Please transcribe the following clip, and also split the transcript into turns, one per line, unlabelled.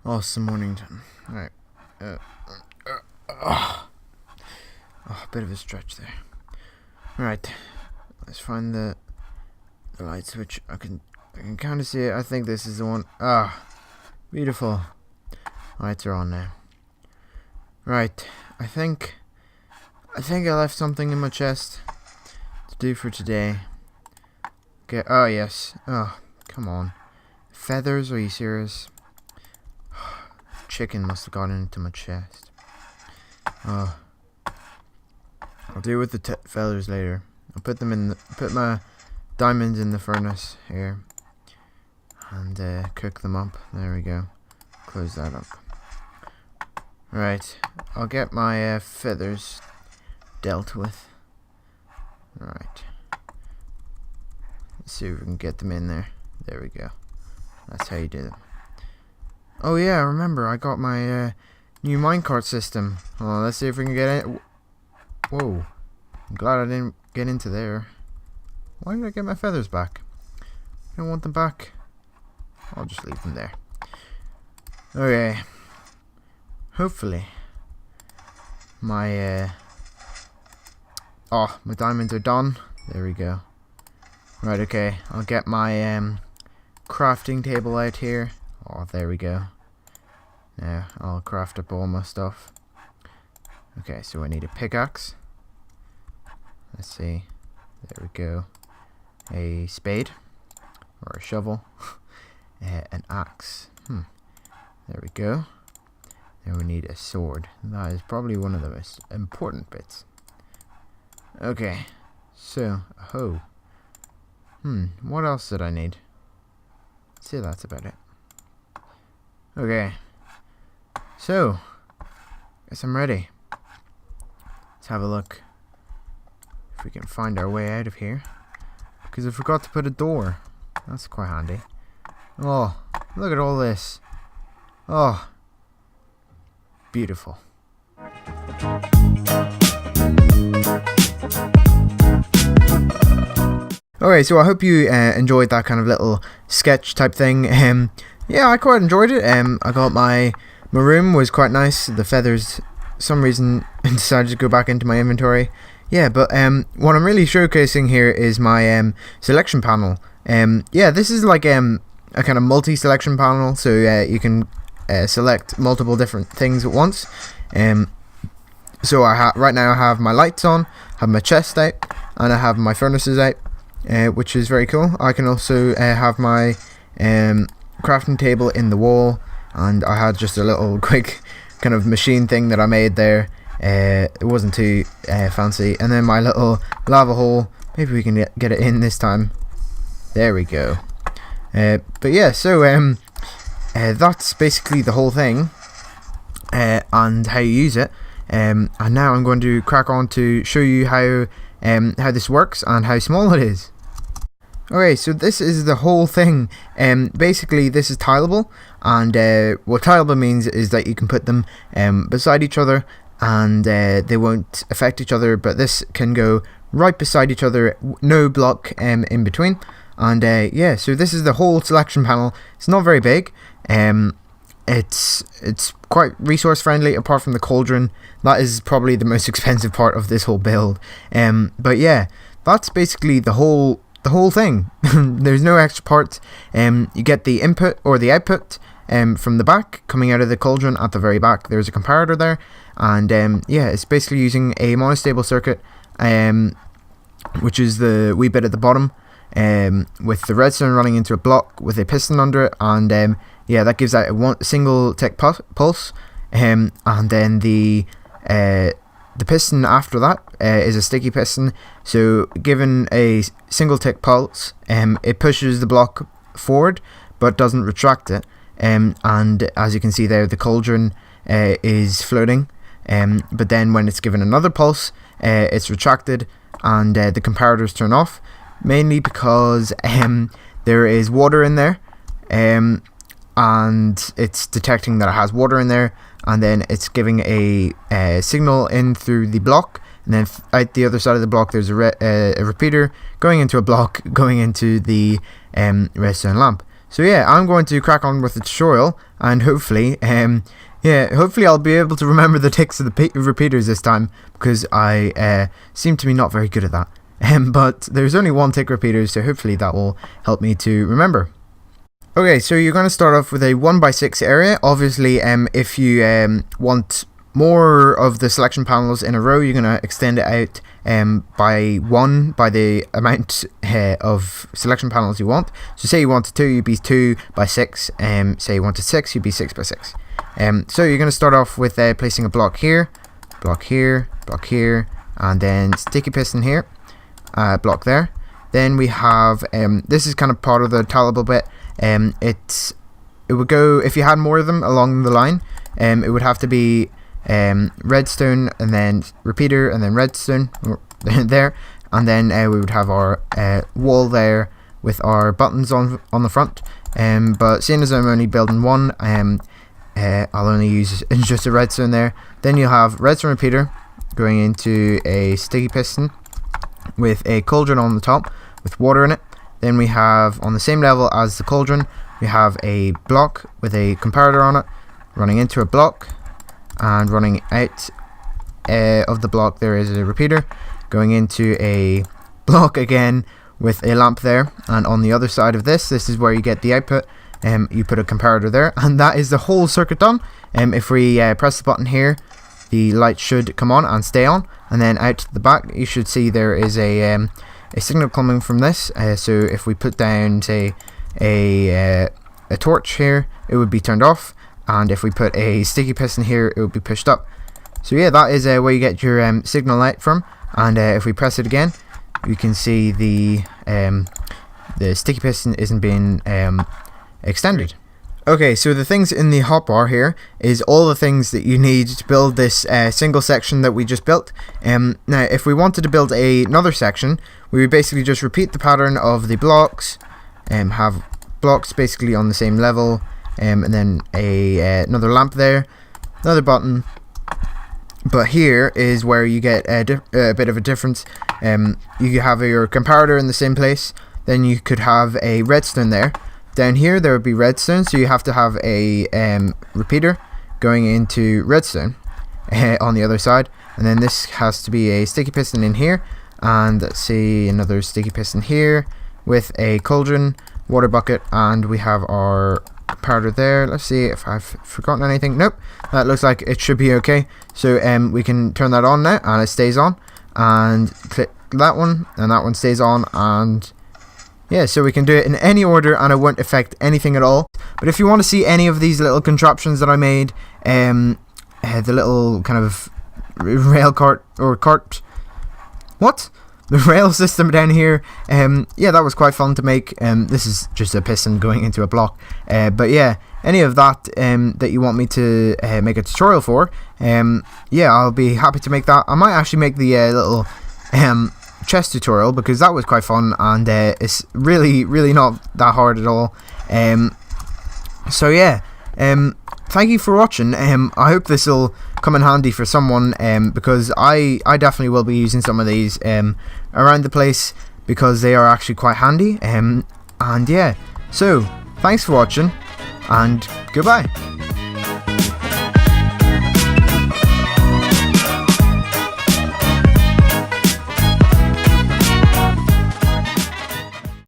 Awesome morning time. Alright. A bit of a stretch there. Alright. Let's find the light switch. I can kind of see it. I think this is the one. Beautiful. Lights are on now. Right. I think I left something in my chest to do for today. Okay. Oh yes. Oh, come on. Feathers? Are you serious? Chicken must have gotten into my chest. I'll deal with the feathers later. I'll put my diamonds in the furnace here and cook them up. There we go. Close that up. Right, I'll get my feathers dealt with. Right. Let's see if we can get them in there. There we go. That's how you do them. Oh yeah, I remember I got my new minecart system. Oh, let's see if we can get it. Whoa. I'm glad I didn't get into there. Why did I get my feathers back? I don't want them back. I'll just leave them there. Okay. Hopefully my my diamonds are done. There we go. Right, okay. I'll get my crafting table out here. Oh, there we go. Now I'll craft up all my stuff. Okay, so I need a pickaxe. Let's see. There we go. A spade or a shovel. An axe. There we go. Then we need a sword. That is probably one of the most important bits. Okay. So, a hoe. What else did I need? See, that's about it. Okay. So, guess I'm ready. Let's have a look if we can find our way out of here. Because I forgot to put a door. That's quite handy. Oh, look at all this. Oh, beautiful. Alright, so I hope you enjoyed that kind of little sketch type thing. Yeah, I quite enjoyed it. I got my room was quite nice. The feathers, some reason, decided to go back into my inventory. Yeah, but what I'm really showcasing here is my selection panel. Yeah, this is like a kind of multi-selection panel, so you can select multiple different things at once. So right now I have my lights on, have my chest out, and I have my furnaces out, which is very cool. I can also have my crafting table in the wall, and I had just a little quick kind of machine thing that I made there. It wasn't too fancy. And then my little lava hole. Maybe we can get it in this time. There we go. But yeah, so that's basically the whole thing, and how you use it. And now I'm going to crack on to show you how this works and how small it is. Okay, so this is the whole thing. Basically, this is tileable, and what tileable means is that you can put them beside each other, and they won't affect each other. But this can go right beside each other, no block in between. And yeah, so this is the whole selection panel. It's not very big. It's quite resource friendly, apart from the cauldron. That is probably the most expensive part of this whole build. But yeah, that's basically the whole thing. There's no extra parts. You get the input or the output from the back, coming out of the cauldron at the very back. There's a comparator there, and yeah, it's basically using a monostable circuit, which is the wee bit at the bottom, with the redstone running into a block with a piston under it, and yeah, that gives out a single tick pulse, and then the piston after that is a sticky piston. So given a single tick pulse, it pushes the block forward but doesn't retract it, and as you can see there, the cauldron is floating, but then when it's given another pulse, it's retracted, and the comparators turn off, mainly because there is water in there, and it's detecting that it has water in there, and then it's giving a signal in through the block, and then out the other side of the block there's a repeater going into a block going into the redstone lamp. So yeah, I'm going to crack on with the tutorial, and hopefully, hopefully I'll be able to remember the ticks of the repeaters this time, because I seem to be not very good at that. But there's only one tick repeater, so hopefully that will help me to remember. Okay, so you're going to start off with a 1x6 area. Obviously, if you want more of the selection panels in a row, you're going to extend it out by 1 by the amount of selection panels you want. So say you wanted 2, you'd be 2 by 6. Say you wanted 6, you'd be 6 by 6. So you're going to start off with placing a block here, block here, block here, and then sticky piston here, block there. Then we have, this is kind of part of the Tialable bit. It would go, if you had more of them along the line, it would have to be redstone and then repeater and then redstone there, and then we would have our wall there with our buttons on the front. But seeing as I'm only building one, I'll only use just a redstone there. Then you'll have redstone repeater going into a sticky piston with a cauldron on the top with water in it. Then we have, on the same level as the cauldron, we have a block with a comparator on it running into a block, and running out of the block there is a repeater going into a block again with a lamp there. And on the other side of this is where you get the output. You put a comparator there, and that is the whole circuit done. If we press the button here, the light should come on and stay on, and then out to the back you should see there is a signal coming from this. So if we put down, say, a torch here, it would be turned off, and if we put a sticky piston here, it would be pushed up. So yeah, that is where you get your signal light from. And if we press it again, you can see the sticky piston isn't being extended. Okay, so the things in the hotbar here is all the things that you need to build this single section that we just built. Now, if we wanted to build another section, we would basically just repeat the pattern of the blocks, have blocks basically on the same level, and then another lamp there, another button. But here is where you get a bit of a difference. You have your comparator in the same place, then you could have a redstone there. Down here there would be redstone, so you have to have a repeater going into redstone on the other side, and then this has to be a sticky piston in here, and let's see, another sticky piston here with a cauldron, water bucket, and we have our comparator there. Let's see if I've forgotten anything. Nope, that looks like it should be okay. So we can turn that on now, and it stays on, and click that one, and that one stays on, and yeah, so we can do it in any order and it won't affect anything at all. But if you want to see any of these little contraptions that I made, the little kind of rail cart, or cart, what? The rail system down here, yeah, that was quite fun to make. This is just a piston going into a block. But yeah, any of that that you want me to make a tutorial for, yeah, I'll be happy to make that. I might actually make the little chest tutorial, because that was quite fun, and it's really not that hard at all. So yeah, thank you for watching. I hope this will come in handy for someone, because I definitely will be using some of these around the place, because they are actually quite handy. And yeah, so thanks for watching, and goodbye.